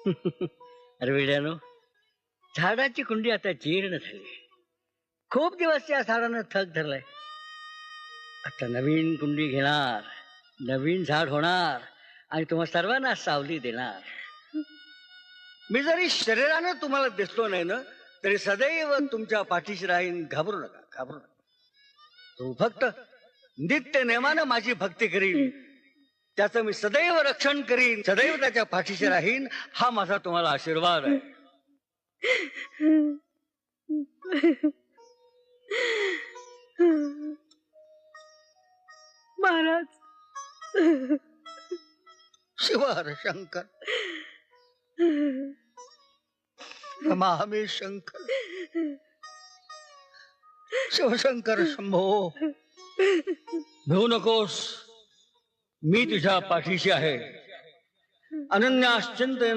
अरे वेड्यानो, झाडाची कुंडी आता जीर्ण झाली. खूप दिवस त्या झाडानं थक धरलाय. आता नवीन कुंडी घेणार, नवीन झाड होणार आणि तुम्हा सर्वांना सावली देणार. मी जरी शरीरानं तुम्हाला दिसलो नाही ना, तरी सदैव तुमच्या पाठीशी राहीन. घाबरू नका, घाबरू नका. तू फक्त नित्य नेमानं माझी भक्ती करीन, त्याचं मी सदैव रक्षण करीन, सदैव त्याच्या पाठीशी राहीन. हा माझा तुम्हाला आशीर्वाद आहे. महाराज, शिवार शंकर, नमामि शंकर, शिवशंकर शंभो. भिवू नकोस, मी तुझ्या पाठीशी आहे. अनन्याश्चिंत